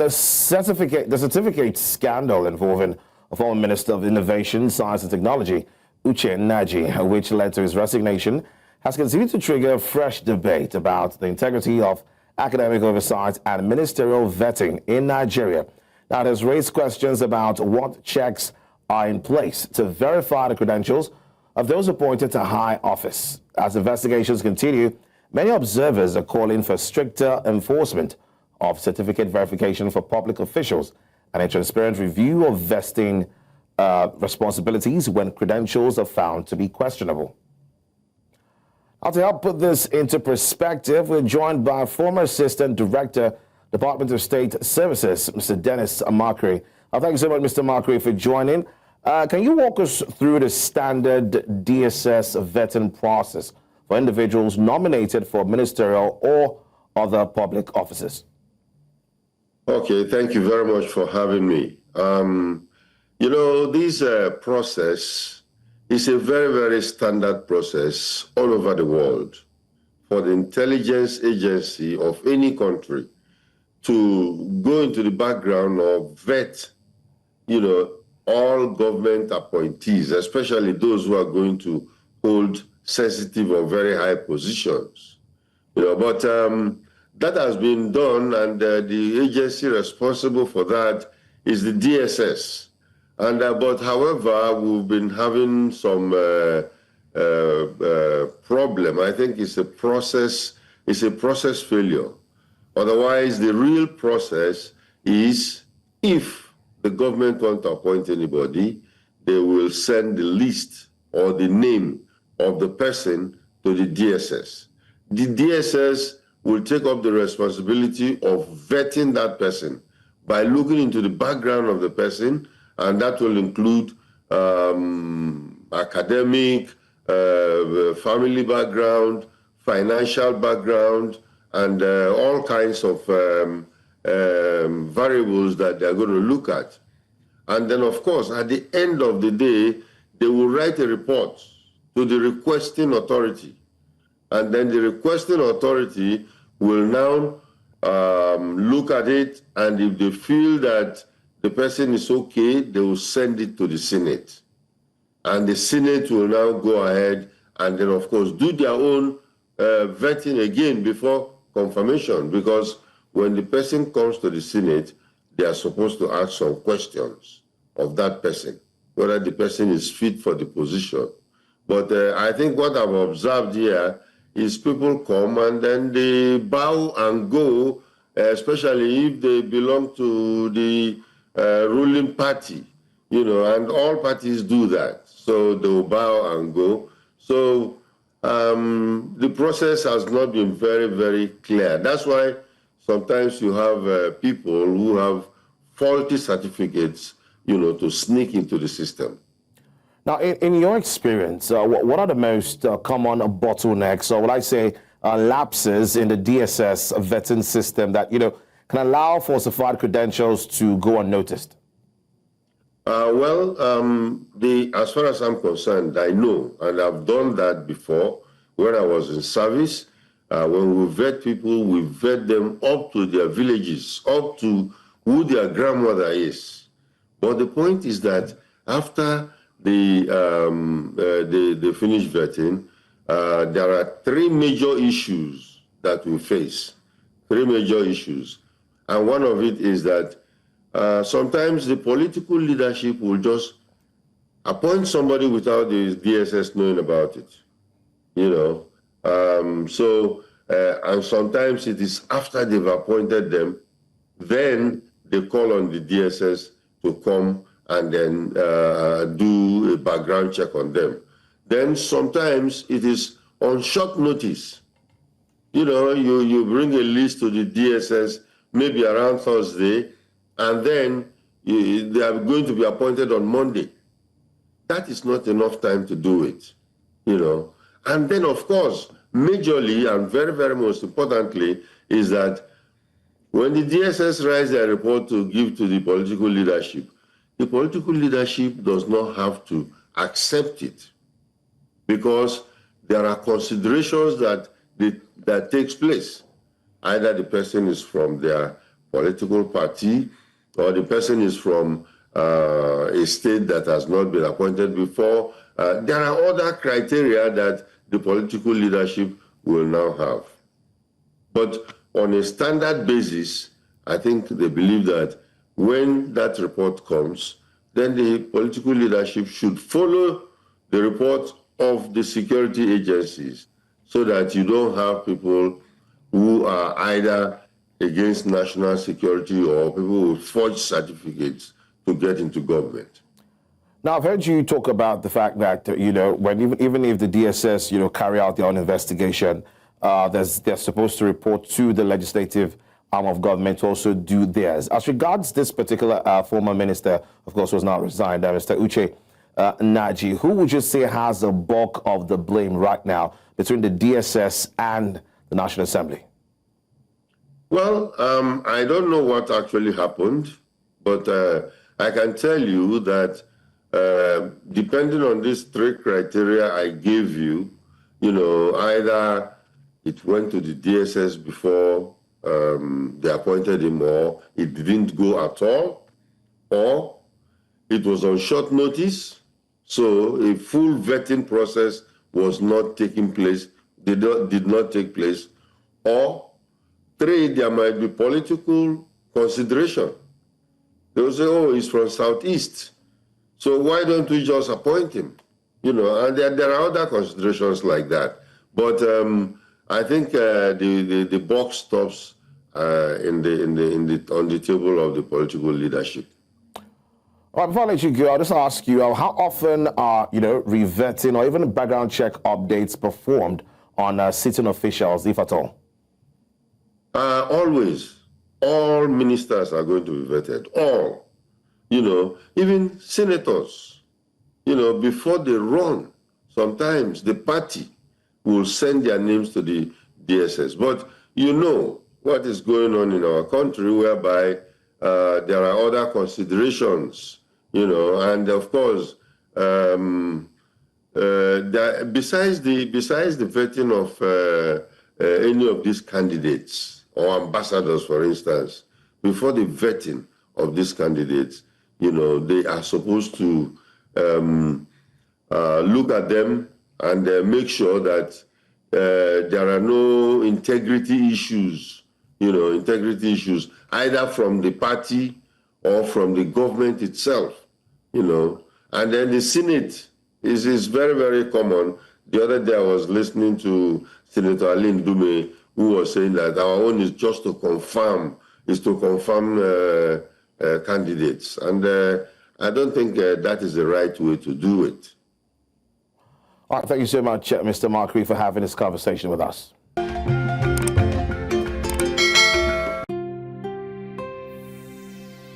The certificate scandal involving a former Minister of Innovation, Science and Technology, Uche Nnaji, which led to his resignation, has continued to trigger fresh debate about the integrity of academic oversight and ministerial vetting in Nigeria. Now, it has raised questions about what checks are in place to verify the credentials of those appointed to high office. As investigations continue, many observers are calling for stricter enforcement of certificate verification for public officials and a transparent review of vesting responsibilities when credentials are found to be questionable. Now, to help put this into perspective, we're joined by former Assistant Director, Department of State Services, Mr. Dennis Amachree. Thank you so much, Mr. Amachree, for joining. Can you walk us through the standard DSS vetting process for individuals nominated for ministerial or other public offices? Okay, thank you very much for having me. This process is a very, very standard process all over the world for the intelligence agency of any country to go into the background of vet, all government appointees, especially those who are going to hold sensitive or very high positions. But that has been done, and the agency responsible for that is the DSS. But however, we've been having some problem. I think it's a process failure. Otherwise, the real process is if the government want to appoint anybody, they will send the list or the name of the person to the DSS. The DSS will take up the responsibility of vetting that person by looking into the background of the person, and that will include academic, family background, financial background, and all kinds of variables that they're going to look at. And then, of course, at the end of the day, they will write a report to the requesting authority. And then the requesting authority will now look at it, and if they feel that the person is okay, they will send it to the Senate. And the Senate will now go ahead and then, of course, do their own vetting again before confirmation, because when the person comes to the Senate, they are supposed to ask some questions of that person, whether the person is fit for the position. But I think what I've observed here is people come and then they bow and go, especially if they belong to the ruling party, and all parties do that. So they will bow and go. So the process has not been very, very clear. That's why sometimes you have people who have faulty certificates, to sneak into the system. Now, in your experience, what are the most common bottlenecks, or would I say lapses in the DSS vetting system that, can allow falsified credentials to go unnoticed? As far as I'm concerned, I know, and I've done that before when I was in service. When we vet people, we vet them up to their villages, up to who their grandmother is. But the point is that after they finish vetting, there are three major issues that we face. Three major issues. And one of it is that sometimes the political leadership will just appoint somebody without the DSS knowing about it. And sometimes it is after they've appointed them, then they call on the DSS to come and then do a background check on them. Then sometimes it is on short notice. You bring a list to the DSS maybe around Thursday, and then they are going to be appointed on Monday. That is not enough time to do it, And then, of course, majorly and very, very most importantly is that when the DSS writes their report to give to the political leadership does not have to accept it, because there are considerations that takes place. Either the person is from their political party, or the person is from a state that has not been appointed before. There are other criteria that the political leadership will now have. But on a standard basis, I think they believe that when that report comes, then the political leadership should follow the report of the security agencies so that you don't have people who are either against national security or people who forge certificates to get into government. Now, I've heard you talk about the fact that, when even if the DSS, carry out their own investigation, they're supposed to report to the legislative arm of government to also do theirs. As regards this particular former minister, of course, was now resigned, Mr. Uche Nnaji, who would you say has the bulk of the blame right now between the DSS and the National Assembly? Well, I don't know what actually happened, but I can tell you that depending on these three criteria I gave you, either it went to the DSS before they appointed him, or it didn't go at all, or it was on short notice, so a full vetting process was not taking place, did not take place, or three, there might be political consideration. They will say, oh, he's from Southeast, so why don't we just appoint him? And there are other considerations like that. But I think the buck stops on the table of the political leadership. All right, before I let you go, I'll just ask you, how often are, revetting or even background check updates performed on sitting officials, if at all? Always. All ministers are going to be vetted. All. Even senators, before they run, sometimes the party will send their names to the DSS. But what is going on in our country, whereby there are other considerations, and of course, besides the vetting of any of these candidates or ambassadors, for instance, before the vetting of these candidates, they are supposed to look at them and make sure that there are no integrity issues, either from the party or from the government itself, And then the Senate is very, very common. The other day I was listening to Senator Aline Dume, who was saying that our own is just to confirm, candidates. And I don't think that is the right way to do it. All right, thank you so much, Mr. Amachree, for having this conversation with us.